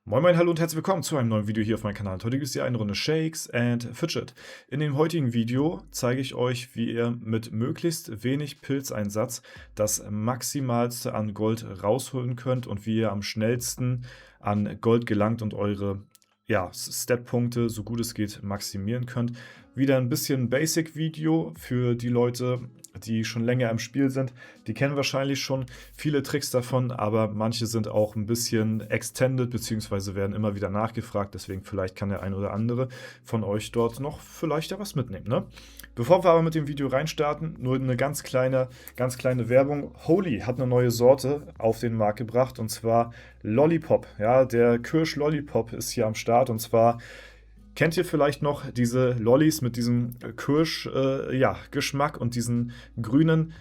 Moin Moin, hallo und herzlich willkommen zu einem neuen Video hier auf meinem Kanal. Heute gibt es hier eine Runde Shakes and Fidget. In dem heutigen Video zeige ich euch, wie ihr mit möglichst wenig Pilzeinsatz das Maximalste an Gold rausholen könnt und wie ihr am schnellsten an Gold gelangt und eure Stat-Punkte, so gut es geht, maximieren könnt. Wieder ein bisschen Basic-Video für die Leute, die schon länger im Spiel sind. Die kennen wahrscheinlich schon viele Tricks davon, aber manche sind auch ein bisschen extended, beziehungsweise werden immer wieder nachgefragt. Deswegen vielleicht kann der ein oder andere von euch dort noch vielleicht ja was mitnehmen, ne? Bevor wir aber mit dem Video reinstarten, nur eine ganz kleine Werbung. Holy hat eine neue Sorte auf den Markt gebracht, und zwar Lollipop. Ja, der Kirsch-Lollipop ist hier am Start, und zwar kennt ihr vielleicht noch diese Lollis mit diesem Kirsch-Geschmack und diesen grünen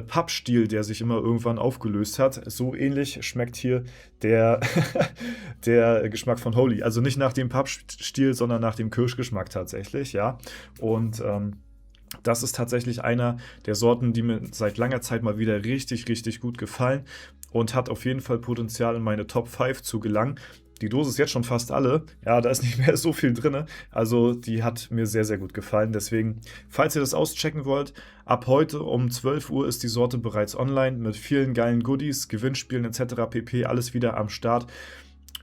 Pappstiel, der sich immer irgendwann aufgelöst hat? So ähnlich schmeckt hier der, der Geschmack von Holy. Also nicht nach dem Pappstiel, sondern nach dem Kirschgeschmack tatsächlich, ja. Und das ist tatsächlich einer der Sorten, die mir seit langer Zeit mal wieder richtig gut gefallen und hat auf jeden Fall Potenzial, in meine Top 5 zu gelangen. Die Dose ist jetzt schon fast alle. Ja, da ist nicht mehr so viel drin. Also die hat mir sehr gut gefallen. Deswegen, falls ihr das auschecken wollt, ab heute um 12 Uhr ist die Sorte bereits online mit vielen geilen Goodies, Gewinnspielen etc. pp. Alles wieder am Start.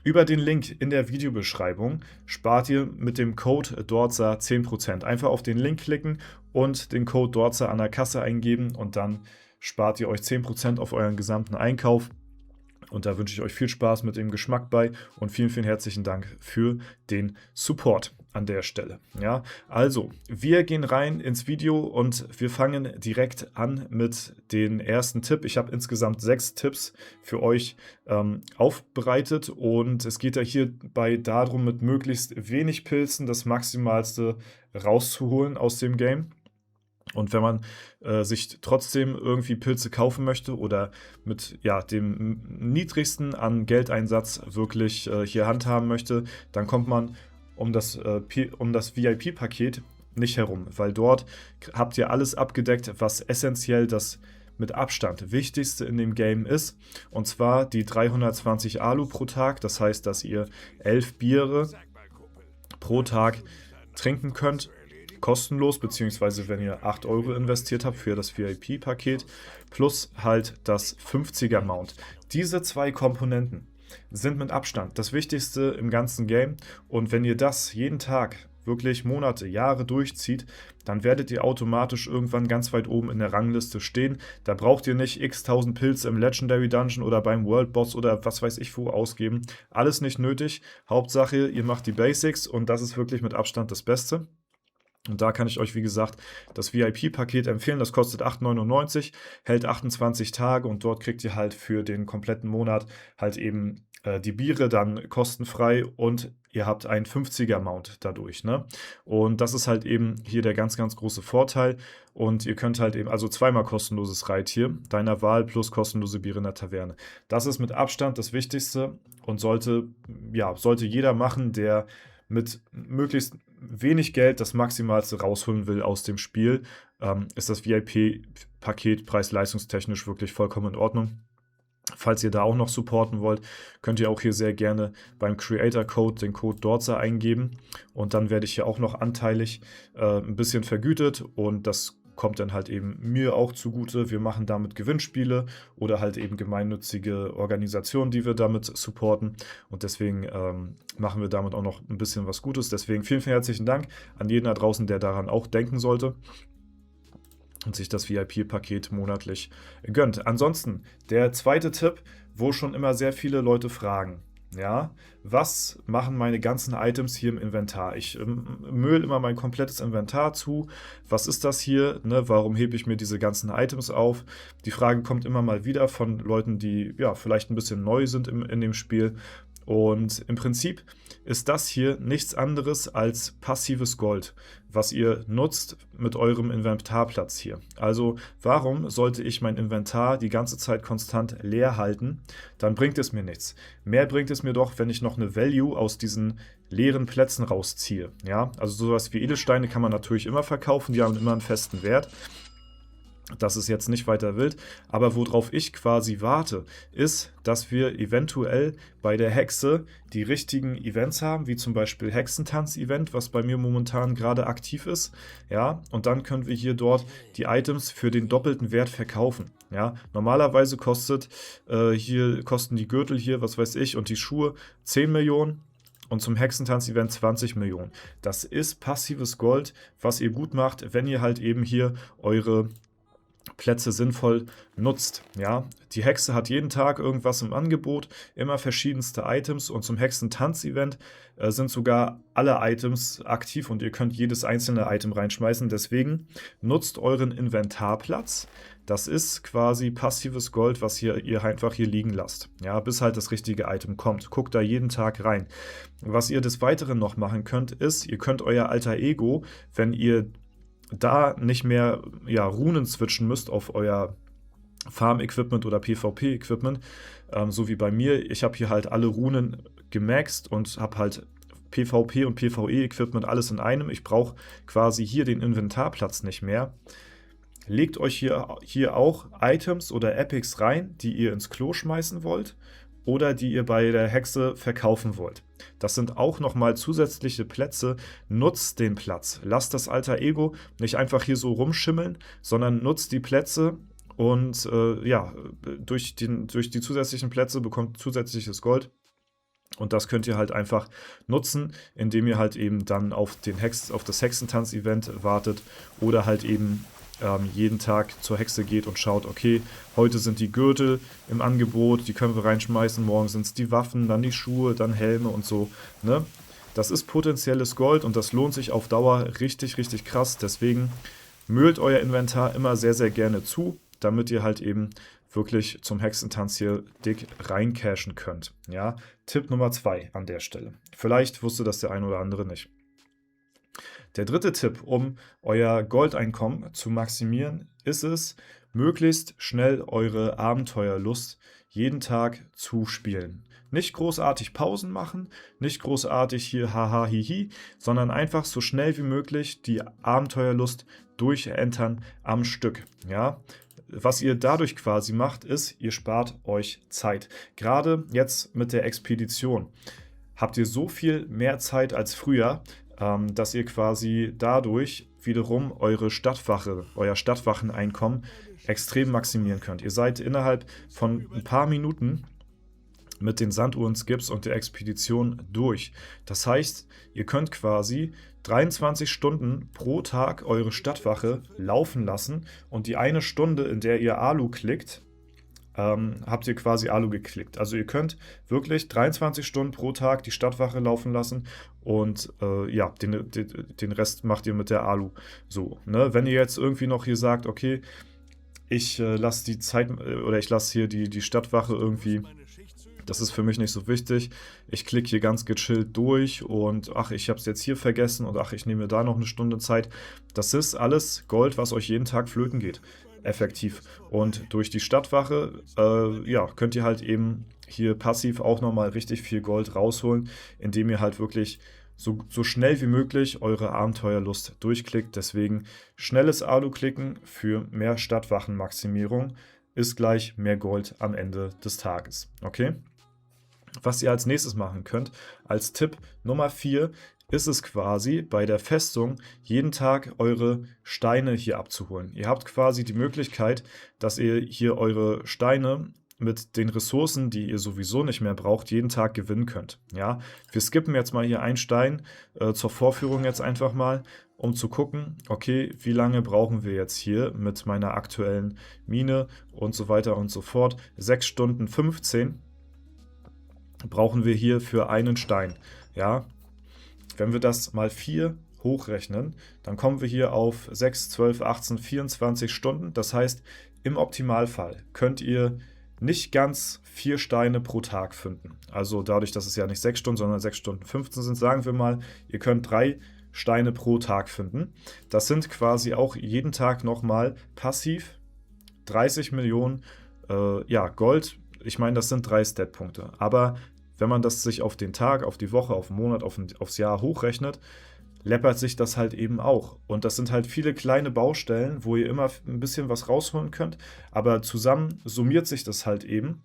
Über den Link in der Videobeschreibung spart ihr mit dem Code DORZA 10%. Einfach auf den Link klicken und den Code DORZA an der Kasse eingeben und dann spart ihr euch 10% auf euren gesamten Einkauf. Und da wünsche ich euch viel Spaß mit dem Geschmack bei und vielen herzlichen Dank für den Support an der Stelle. Ja, also, wir gehen rein ins Video und wir fangen direkt an mit dem ersten Tipp. Ich habe insgesamt 6 Tipps für euch aufbereitet und es geht ja hierbei darum, mit möglichst wenig Pilzen das Maximalste rauszuholen aus dem Game. Und wenn man sich trotzdem irgendwie Pilze kaufen möchte oder mit dem niedrigsten an Geldeinsatz wirklich hier handhaben möchte, dann kommt man um das VIP-Paket nicht herum, weil dort habt ihr alles abgedeckt, was essentiell das mit Abstand wichtigste in dem Game ist, und zwar die 320 Alu pro Tag. Das heißt, dass ihr 11 Biere pro Tag trinken könnt, kostenlos, beziehungsweise wenn ihr 8 Euro investiert habt für das VIP-Paket, plus halt das 50er-Mount. Diese 2 Komponenten sind mit Abstand das Wichtigste im ganzen Game, und wenn ihr das jeden Tag wirklich Monate, Jahre durchzieht, dann werdet ihr automatisch irgendwann ganz weit oben in der Rangliste stehen. Da braucht ihr nicht x tausend Pilze im Legendary Dungeon oder beim World Boss oder was weiß ich wo ausgeben. Alles nicht nötig. Hauptsache, ihr macht die Basics, und das ist wirklich mit Abstand das Beste. Und da kann ich euch, wie gesagt, das VIP-Paket empfehlen. Das kostet 8,99 €, hält 28 Tage, und dort kriegt ihr halt für den kompletten Monat halt eben die Biere dann kostenfrei, und ihr habt einen 50er-Mount dadurch, ne? Und das ist halt eben hier der ganz große Vorteil. Und ihr könnt halt eben, also zweimal kostenloses Reittier deiner Wahl plus kostenlose Biere in der Taverne. Das ist mit Abstand das Wichtigste und sollte jeder machen, der mit möglichst wenig Geld das Maximalste rausholen will aus dem Spiel. Ist das VIP-Paket preis-leistungstechnisch wirklich vollkommen in Ordnung. Falls ihr da auch noch supporten wollt, könnt ihr auch hier sehr gerne beim Creator-Code den Code DORZA eingeben, und dann werde ich hier auch noch anteilig ein bisschen vergütet, und das kommt dann halt eben mir auch zugute. Wir machen damit Gewinnspiele oder halt eben gemeinnützige Organisationen, die wir damit supporten, und deswegen machen wir damit auch noch ein bisschen was Gutes. Deswegen vielen herzlichen Dank an jeden da draußen, der daran auch denken sollte und sich das VIP-Paket monatlich gönnt. Ansonsten der zweite Tipp, wo schon immer sehr viele Leute fragen. Ja, was machen meine ganzen Items hier im Inventar? Ich müll immer mein komplettes Inventar zu. Was ist das hier? Ne? Warum hebe ich mir diese ganzen Items auf? Die Frage kommt immer mal wieder von Leuten, die vielleicht ein bisschen neu sind in dem Spiel. Und im Prinzip ist das hier nichts anderes als passives Gold, was ihr nutzt mit eurem Inventarplatz hier. Also warum sollte ich mein Inventar die ganze Zeit konstant leer halten? Dann bringt es mir nichts. Mehr bringt es mir doch, wenn ich noch eine Value aus diesen leeren Plätzen rausziehe. Ja? Also sowas wie Edelsteine kann man natürlich immer verkaufen, die haben immer einen festen Wert. Das ist jetzt nicht weiter wild, aber worauf ich quasi warte, ist, dass wir eventuell bei der Hexe die richtigen Events haben, wie zum Beispiel Hexentanz-Event, was bei mir momentan gerade aktiv ist, ja, und dann können wir hier dort die Items für den doppelten Wert verkaufen, ja. Normalerweise kosten die Gürtel hier, was weiß ich, und die Schuhe 10 Millionen. Und zum Hexentanz-Event 20 Millionen. Das ist passives Gold, was ihr gut macht, wenn ihr halt eben hier eure Plätze sinnvoll nutzt. Ja, die Hexe hat jeden Tag irgendwas im Angebot, immer verschiedenste Items, und zum Hexentanz-Event sind sogar alle Items aktiv und ihr könnt jedes einzelne Item reinschmeißen. Deswegen nutzt euren Inventarplatz. Das ist quasi passives Gold, was ihr einfach hier liegen lasst. Ja, bis halt das richtige Item kommt. Guckt da jeden Tag rein. Was ihr des Weiteren noch machen könnt, ist, ihr könnt euer Alter Ego, wenn ihr da nicht mehr Runen switchen müsst auf euer Farm-Equipment oder PvP-Equipment, so wie bei mir. Ich habe hier halt alle Runen gemaxt und habe halt PvP und PvE-Equipment alles in einem. Ich brauche quasi hier den Inventarplatz nicht mehr. Legt euch hier auch Items oder Epics rein, die ihr ins Klo schmeißen wollt oder die ihr bei der Hexe verkaufen wollt. Das sind auch nochmal zusätzliche Plätze. Nutzt den Platz. Lasst das Alter Ego nicht einfach hier so rumschimmeln, sondern nutzt die Plätze und durch die zusätzlichen Plätze bekommt zusätzliches Gold. Und das könnt ihr halt einfach nutzen, indem ihr halt eben dann auf das Hexentanz-Event wartet oder halt eben jeden Tag zur Hexe geht und schaut, okay, heute sind die Gürtel im Angebot, die können wir reinschmeißen, morgen sind es die Waffen, dann die Schuhe, dann Helme und so, ne? Das ist potenzielles Gold und das lohnt sich auf Dauer richtig, richtig krass. Deswegen müllt euer Inventar immer sehr, sehr gerne zu, damit ihr halt eben wirklich zum Hexentanz hier dick reincashen könnt. Ja? Tipp Nummer 2 an der Stelle. Vielleicht wusste das der ein oder andere nicht. Der dritte Tipp, um euer Goldeinkommen zu maximieren, ist es, möglichst schnell eure Abenteuerlust jeden Tag zu spielen. Nicht großartig Pausen machen, nicht großartig hier haha hihi, sondern einfach so schnell wie möglich die Abenteuerlust durchentern am Stück. Ja? Was ihr dadurch quasi macht, ist, ihr spart euch Zeit. Gerade jetzt mit der Expedition habt ihr so viel mehr Zeit als früher, dass ihr quasi dadurch wiederum euer Stadtwacheneinkommen extrem maximieren könnt. Ihr seid innerhalb von ein paar Minuten mit den Sanduhren-Skips und der Expedition durch. Das heißt, ihr könnt quasi 23 Stunden pro Tag eure Stadtwache laufen lassen und die eine Stunde, in der ihr Alu klickt, habt ihr quasi Alu geklickt. Also ihr könnt wirklich 23 Stunden pro Tag die Stadtwache laufen lassen und den Rest macht ihr mit der Alu. So, ne? Wenn ihr jetzt irgendwie noch hier sagt, okay, ich lasse hier die Stadtwache irgendwie, das ist für mich nicht so wichtig. Ich klicke hier ganz gechillt durch und ach, ich habe es jetzt hier vergessen und ach, ich nehme mir da noch eine Stunde Zeit. Das ist alles Gold, was euch jeden Tag flöten geht. Effektiv. Und durch die Stadtwache könnt ihr halt eben hier passiv auch nochmal richtig viel Gold rausholen, indem ihr halt wirklich so schnell wie möglich eure Abenteuerlust durchklickt. Deswegen schnelles Alu-Klicken für mehr Stadtwachenmaximierung ist gleich mehr Gold am Ende des Tages. Okay? Was ihr als nächstes machen könnt, als Tipp Nummer 4, ist es quasi bei der Festung jeden Tag eure Steine hier abzuholen. Ihr habt quasi die Möglichkeit, dass ihr hier eure Steine mit den Ressourcen, die ihr sowieso nicht mehr braucht, jeden Tag gewinnen könnt. Ja, wir skippen jetzt mal hier einen Stein zur Vorführung jetzt einfach mal, um zu gucken, okay, wie lange brauchen wir jetzt hier mit meiner aktuellen Mine und so weiter und so fort. 6 Stunden 15 brauchen wir hier für einen Stein. Ja, wenn wir das mal 4 hochrechnen, dann kommen wir hier auf 6, 12, 18, 24 Stunden. Das heißt, im Optimalfall könnt ihr nicht ganz 4 Steine pro Tag finden. Also dadurch, dass es ja nicht 6 Stunden, sondern 6 Stunden 15 sind, sagen wir mal, ihr könnt 3 Steine pro Tag finden. Das sind quasi auch jeden Tag nochmal passiv 30 Millionen Gold. Ich meine, das sind 3 Statpunkte. Aber wenn man das sich auf den Tag, auf die Woche, auf den Monat, aufs Jahr hochrechnet, läppert sich das halt eben auch. Und das sind halt viele kleine Baustellen, wo ihr immer ein bisschen was rausholen könnt, aber zusammen summiert sich das halt eben.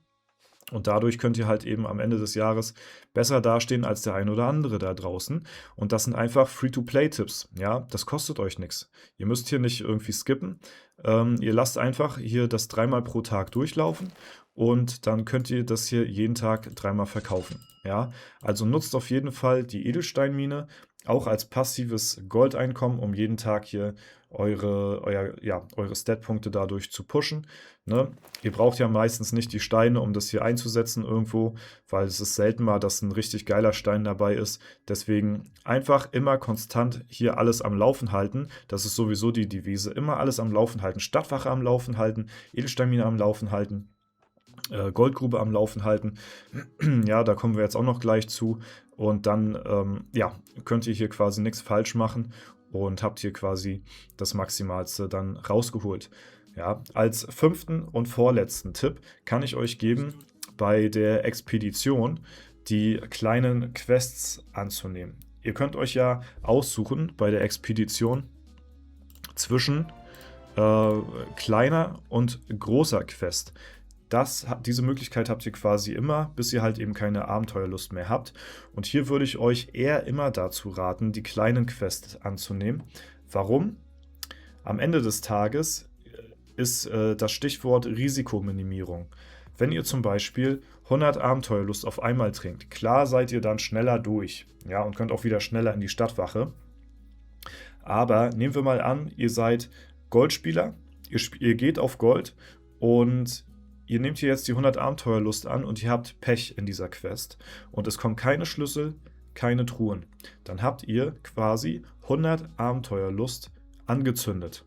Und dadurch könnt ihr halt eben am Ende des Jahres besser dastehen als der ein oder andere da draußen. Und das sind einfach Free-to-Play-Tipps. Ja, das kostet euch nichts. Ihr müsst hier nicht irgendwie skippen. Ihr lasst einfach hier das 3-mal pro Tag durchlaufen und dann könnt ihr das hier jeden Tag 3-mal verkaufen. Ja, also nutzt auf jeden Fall die Edelsteinmine auch als passives Goldeinkommen, um jeden Tag hier eure Stat-Punkte dadurch zu pushen. Ne? Ihr braucht ja meistens nicht die Steine, um das hier einzusetzen irgendwo, weil es ist selten mal, dass ein richtig geiler Stein dabei ist. Deswegen einfach immer konstant hier alles am Laufen halten. Das ist sowieso die Devise. Immer alles am Laufen halten. Stadtwache am Laufen halten, Edelsteinmine am Laufen halten. Goldgrube am Laufen halten. Ja, da kommen wir jetzt auch noch gleich zu. Und dann könnt ihr hier quasi nichts falsch machen und habt hier quasi das Maximalste dann rausgeholt. Ja, als 5. und vorletzten Tipp kann ich euch geben, bei der Expedition die kleinen Quests anzunehmen. Ihr könnt euch ja aussuchen bei der Expedition zwischen kleiner und großer Quest. Diese Möglichkeit habt ihr quasi immer, bis ihr halt eben keine Abenteuerlust mehr habt. Und hier würde ich euch eher immer dazu raten, die kleinen Quests anzunehmen. Warum? Am Ende des Tages ist das Stichwort Risikominimierung. Wenn ihr zum Beispiel 100 Abenteuerlust auf einmal trinkt, klar seid ihr dann schneller durch, ja, und könnt auch wieder schneller in die Stadtwache. Aber nehmen wir mal an, ihr seid Goldspieler, ihr geht auf Gold und ihr nehmt hier jetzt die 100 Abenteuerlust an und ihr habt Pech in dieser Quest und es kommen keine Schlüssel, keine Truhen. Dann habt ihr quasi 100 Abenteuerlust angezündet.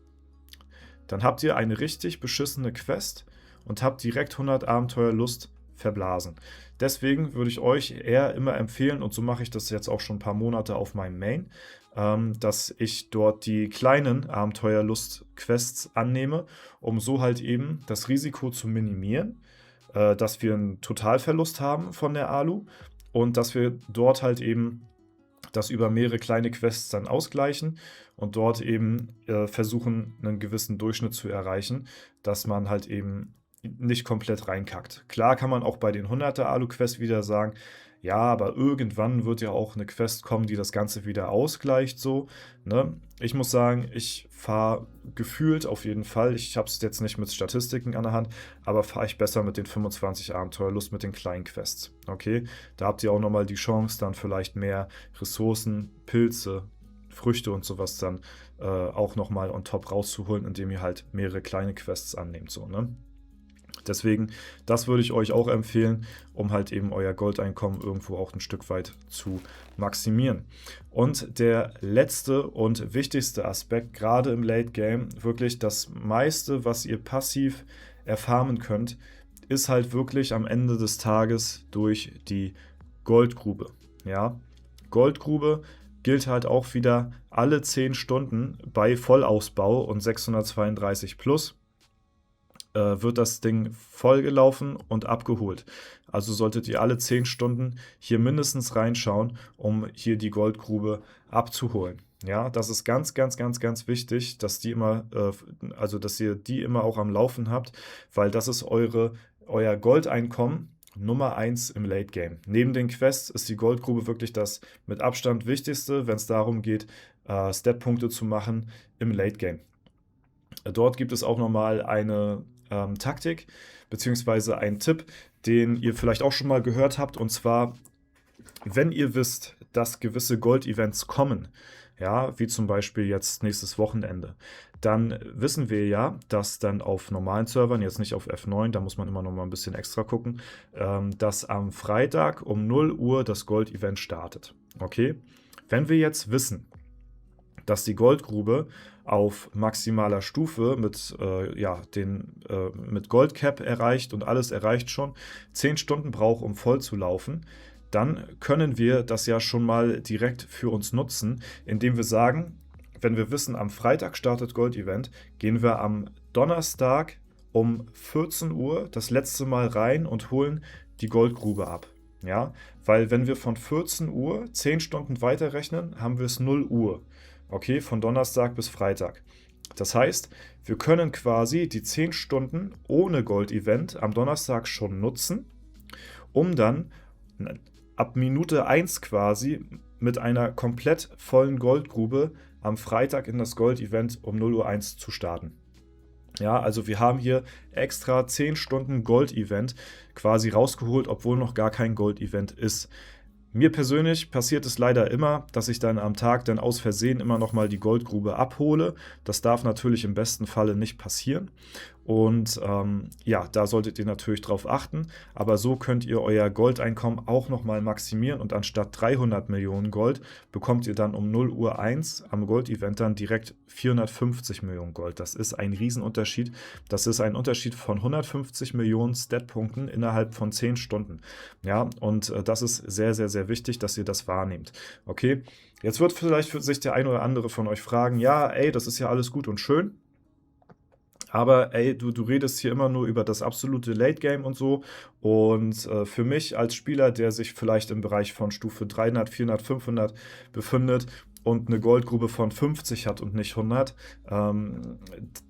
Dann habt ihr eine richtig beschissene Quest und habt direkt 100 Abenteuerlust verblasen. Deswegen würde ich euch eher immer empfehlen, und so mache ich das jetzt auch schon ein paar Monate auf meinem Main, dass ich dort die kleinen Abenteuerlust-Quests annehme, um so halt eben das Risiko zu minimieren, dass wir einen Totalverlust haben von der Alu und dass wir dort halt eben das über mehrere kleine Quests dann ausgleichen und dort eben versuchen, einen gewissen Durchschnitt zu erreichen, dass man halt eben nicht komplett reinkackt. Klar kann man auch bei den 100er Alu-Quests wieder sagen, ja, aber irgendwann wird ja auch eine Quest kommen, die das Ganze wieder ausgleicht, so, ne? Ich muss sagen, ich fahre gefühlt auf jeden Fall, ich habe es jetzt nicht mit Statistiken an der Hand, aber fahre ich besser mit den 25 Abenteuerlust, mit den kleinen Quests, okay? Da habt ihr auch nochmal die Chance, dann vielleicht mehr Ressourcen, Pilze, Früchte und sowas dann auch nochmal on top rauszuholen, indem ihr halt mehrere kleine Quests annehmt, so, ne? Deswegen, das würde ich euch auch empfehlen, um halt eben euer Goldeinkommen irgendwo auch ein Stück weit zu maximieren. Und der letzte und wichtigste Aspekt, gerade im Late Game, wirklich das meiste, was ihr passiv erfarmen könnt, ist halt wirklich am Ende des Tages durch die Goldgrube. Ja, Goldgrube gilt halt auch wieder alle 10 Stunden bei Vollausbau und 632 plus. Wird das Ding vollgelaufen und abgeholt. Also solltet ihr alle 10 Stunden hier mindestens reinschauen, um hier die Goldgrube abzuholen. Ja, das ist ganz, ganz, ganz, ganz wichtig, dass dass ihr die immer auch am Laufen habt, weil das ist euer Goldeinkommen Nummer 1 im Late Game. Neben den Quests ist die Goldgrube wirklich das mit Abstand wichtigste, wenn es darum geht, Stat-Punkte zu machen im Late Game. Dort gibt es auch nochmal eine Taktik beziehungsweise einen Tipp, den ihr vielleicht auch schon mal gehört habt. Und zwar, wenn ihr wisst, dass gewisse Gold-Events kommen, ja, wie zum Beispiel jetzt nächstes Wochenende, dann wissen wir ja, dass dann auf normalen Servern, jetzt nicht auf F9, da muss man immer noch mal ein bisschen extra gucken, dass am Freitag um 0 Uhr das Gold-Event startet. Okay? Wenn wir jetzt wissen, dass die Goldgrube auf maximaler Stufe mit Goldcap erreicht und alles erreicht schon, 10 Stunden braucht, um voll zu laufen, dann können wir das ja schon mal direkt für uns nutzen, indem wir sagen, wenn wir wissen, am Freitag startet Gold-Event, gehen wir am Donnerstag um 14 Uhr das letzte Mal rein und holen die Goldgrube ab. Ja, weil wenn wir von 14 Uhr 10 Stunden weiterrechnen, haben wir es 0 Uhr. Okay, von Donnerstag bis Freitag. Das heißt, wir können quasi die 10 Stunden ohne Gold-Event am Donnerstag schon nutzen, um dann ab Minute 1 quasi mit einer komplett vollen Goldgrube am Freitag in das Gold-Event um 0 Uhr 1 zu starten. Ja, also wir haben hier extra 10 Stunden Gold-Event quasi rausgeholt, obwohl noch gar kein Gold-Event ist. Mir persönlich passiert es leider immer, dass ich dann am Tag dann aus Versehen immer nochmal die Goldgrube abhole. Das darf natürlich im besten Falle nicht passieren. Und ja, da solltet ihr natürlich drauf achten. Aber so könnt ihr euer Goldeinkommen auch nochmal maximieren. Und anstatt 300 Millionen Gold bekommt ihr dann um 0 Uhr 1 am Gold-Event dann direkt 450 Millionen Gold. Das ist ein Riesenunterschied. Das ist ein Unterschied von 150 Millionen Stat-Punkten innerhalb von 10 Stunden. Ja, und das ist sehr, sehr, sehr wichtig, dass ihr das wahrnehmt. Okay, jetzt wird vielleicht für sich der ein oder andere von euch fragen, ja, ey, das ist ja alles gut und schön. Aber ey, du redest hier immer nur über das absolute Late-Game und so. Und für mich als Spieler, der sich vielleicht im Bereich von Stufe 300, 400, 500 befindet und eine Goldgrube von 50 hat und nicht 100,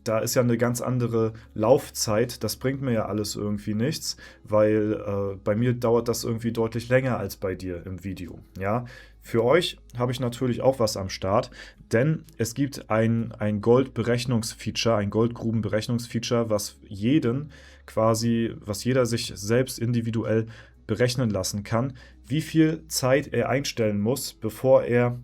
da ist ja eine ganz andere Laufzeit. Das bringt mir ja alles irgendwie nichts, weil bei mir dauert das irgendwie deutlich länger als bei dir im Video. Ja, für euch habe ich natürlich auch was am Start, denn es gibt ein Goldberechnungsfeature, ein Goldgrubenberechnungsfeature, was jeder sich selbst individuell berechnen lassen kann, wie viel Zeit er einstellen muss, bevor er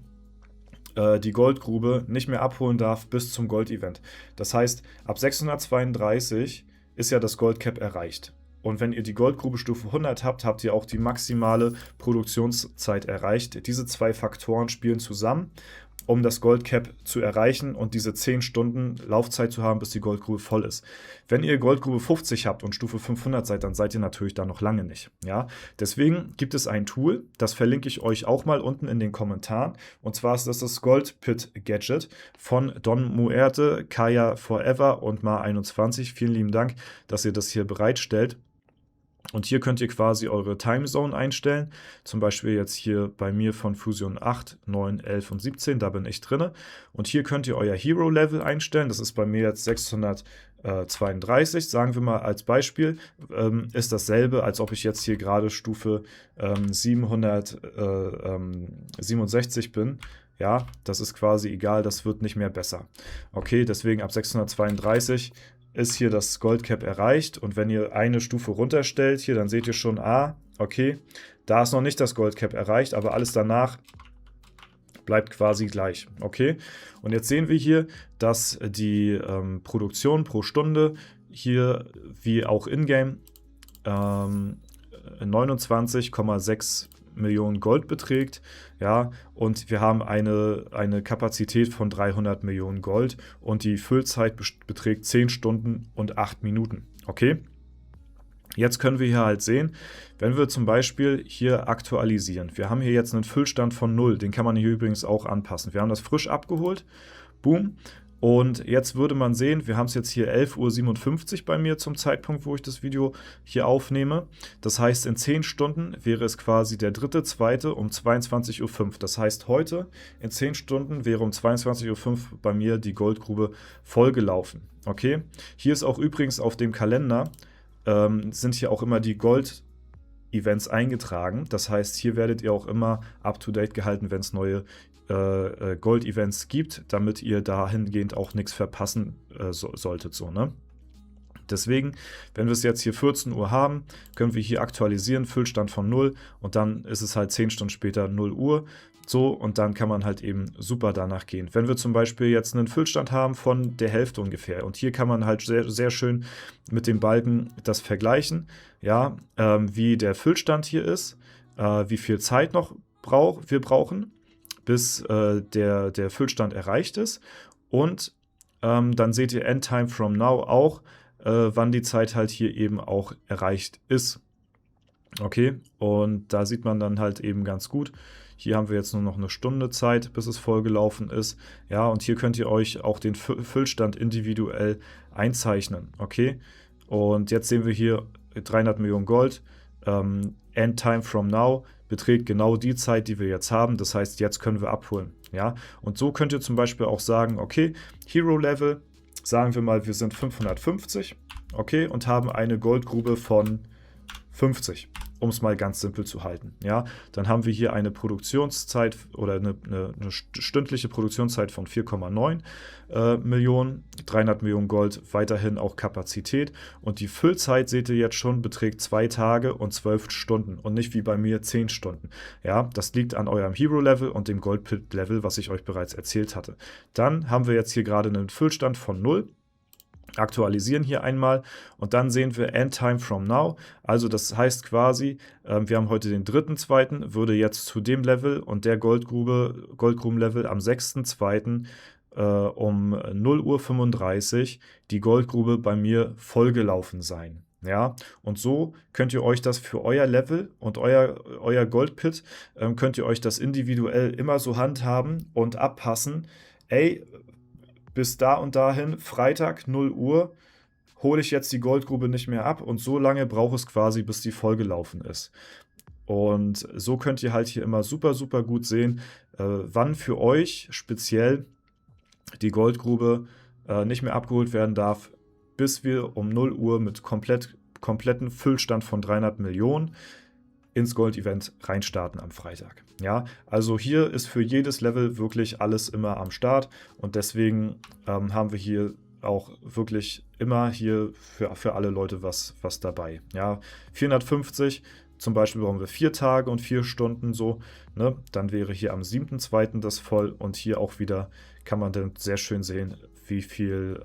die Goldgrube nicht mehr abholen darf bis zum Gold-Event. Das heißt, ab 632 ist ja das Goldcap erreicht. Und wenn ihr die Goldgrube Stufe 100 habt, habt ihr auch die maximale Produktionszeit erreicht. Diese zwei Faktoren spielen zusammen, um das Goldcap zu erreichen und diese 10 Stunden Laufzeit zu haben, bis die Goldgrube voll ist. Wenn ihr Goldgrube 50 habt und Stufe 500 seid, dann seid ihr natürlich da noch lange nicht. Ja? Deswegen gibt es ein Tool, das verlinke ich euch auch mal unten in den Kommentaren. Und zwar ist das Gold Pit Gadget von Don Muerte, Kaya Forever und Ma21. Vielen lieben Dank, dass ihr das hier bereitstellt. Und hier könnt ihr quasi eure Timezone einstellen, zum Beispiel jetzt hier bei mir von Fusion 8, 9, 11 und 17, da bin ich drin. Und hier könnt ihr euer Hero-Level einstellen, das ist bei mir jetzt 632, sagen wir mal als Beispiel, ist dasselbe, als ob ich jetzt hier gerade Stufe 767 bin. Ja, das ist quasi egal, das wird nicht mehr besser. Okay, deswegen ab 632 ist hier das Goldcap erreicht und wenn ihr eine Stufe runterstellt hier, dann seht ihr schon, okay, da ist noch nicht das Goldcap erreicht, aber alles danach bleibt quasi gleich, okay. Und jetzt sehen wir hier, dass die Produktion pro Stunde hier wie auch in-game 29,6 Millionen Gold beträgt, ja, und wir haben eine Kapazität von 300 Millionen Gold und die Füllzeit beträgt 10 Stunden und 8 Minuten, okay? Jetzt können wir hier halt sehen, wenn wir zum Beispiel hier aktualisieren, wir haben hier jetzt einen Füllstand von 0, den kann man hier übrigens auch anpassen. Wir haben das frisch abgeholt, boom. Und jetzt würde man sehen, wir haben es jetzt hier 11:57 Uhr bei mir zum Zeitpunkt, wo ich das Video hier aufnehme. Das heißt, in 10 Stunden wäre es quasi der 3.2. um 22:05 Uhr. Das heißt, heute in 10 Stunden wäre um 22:05 Uhr bei mir die Goldgrube vollgelaufen. Okay? Hier ist auch übrigens auf dem Kalender, sind hier auch immer die Gold-Events eingetragen. Das heißt, hier werdet ihr auch immer up-to-date gehalten, wenn es neue Gold-Events gibt, damit ihr dahingehend auch nichts verpassen solltet. So, ne? Deswegen, wenn wir es jetzt hier 14 Uhr haben, können wir hier aktualisieren, Füllstand von 0 und dann ist es halt 10 Stunden später 0 Uhr. So, und dann kann man halt eben super danach gehen. Wenn wir zum Beispiel jetzt einen Füllstand haben von der Hälfte ungefähr und hier kann man halt sehr, sehr schön mit dem Balken das vergleichen, ja, wie der Füllstand hier ist, wie viel Zeit noch wir brauchen, bis der Füllstand erreicht ist und dann seht ihr Endtime from now auch, wann die Zeit halt hier eben auch erreicht ist. Okay, und da sieht man dann halt eben ganz gut, hier haben wir jetzt nur noch eine Stunde Zeit, bis es vollgelaufen ist. Ja, und hier könnt ihr euch auch den Füllstand individuell einzeichnen. Okay, und jetzt sehen wir hier 300 Millionen Gold, End time from now beträgt genau die Zeit, die wir jetzt haben. Das heißt, jetzt können wir abholen. Ja? Und so könnt ihr zum Beispiel auch sagen, okay, Hero Level, sagen wir mal, wir sind 550, okay, und haben eine Goldgrube von 50, um es mal ganz simpel zu halten. Ja, dann haben wir hier eine Produktionszeit oder eine stündliche Produktionszeit von 4,9 Millionen, 300 Millionen Gold, weiterhin auch Kapazität. Und die Füllzeit, seht ihr jetzt schon, beträgt 2 Tage und 12 Stunden und nicht wie bei mir 10 Stunden. Ja, das liegt an eurem Hero-Level und dem Gold-Pit-Level, was ich euch bereits erzählt hatte. Dann haben wir jetzt hier gerade einen Füllstand von 0. Aktualisieren hier einmal und dann sehen wir End Time from Now. Also das heißt quasi, wir haben heute den 3.2., würde jetzt zu dem Level und der Goldgrubenlevel am 6.2. Um 0:35 Uhr die Goldgrube bei mir vollgelaufen sein. Ja, und so könnt ihr euch das für euer Level und euer Goldpit, könnt ihr euch das individuell immer so handhaben und abpassen. Ey, bis da und dahin, Freitag 0 Uhr, hole ich jetzt die Goldgrube nicht mehr ab und so lange braucht es quasi, bis die vollgelaufen ist. Und so könnt ihr halt hier immer super, super gut sehen, wann für euch speziell die Goldgrube nicht mehr abgeholt werden darf, bis wir um 0 Uhr mit kompletten Füllstand von 300 Millionen ins Gold-Event reinstarten am Freitag. Ja, also hier ist für jedes Level wirklich alles immer am Start und deswegen haben wir hier auch wirklich immer hier für alle Leute was dabei. Ja, 450 zum Beispiel brauchen wir 4 Tage und 4 Stunden so, ne? Dann wäre hier am 7.2. das voll und hier auch wieder kann man dann sehr schön sehen, wie viel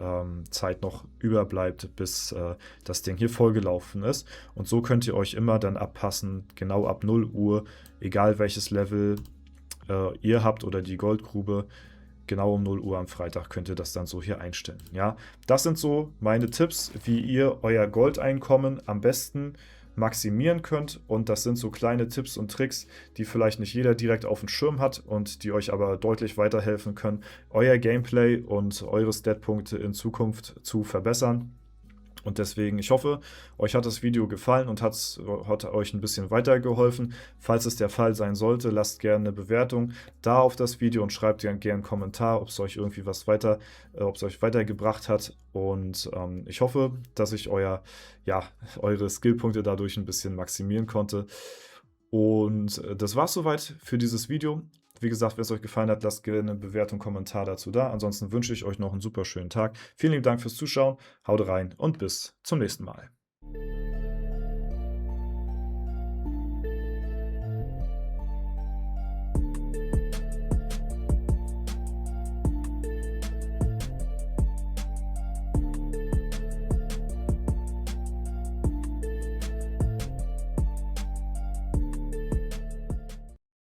Zeit noch überbleibt, bis das Ding hier vollgelaufen ist. Und so könnt ihr euch immer dann abpassen, genau ab 0 Uhr, egal welches Level ihr habt oder die Goldgrube, genau um 0 Uhr am Freitag könnt ihr das dann so hier einstellen. Ja, das sind so meine Tipps, wie ihr euer Goldeinkommen am besten maximieren könnt und das sind so kleine Tipps und Tricks, die vielleicht nicht jeder direkt auf dem Schirm hat und die euch aber deutlich weiterhelfen können, euer Gameplay und eure Statpunkte in Zukunft zu verbessern. Und deswegen, ich hoffe, euch hat das Video gefallen und hat euch ein bisschen weitergeholfen. Falls es der Fall sein sollte, lasst gerne eine Bewertung da auf das Video und schreibt gerne einen Kommentar, ob es euch irgendwie ob es euch weitergebracht hat. Und ich hoffe, dass ich eure Skillpunkte dadurch ein bisschen maximieren konnte. Und das war's soweit für dieses Video. Wie gesagt, wenn es euch gefallen hat, lasst gerne eine Bewertung, Kommentar dazu da. Ansonsten wünsche ich euch noch einen super schönen Tag. Vielen lieben Dank fürs Zuschauen, haut rein und bis zum nächsten Mal.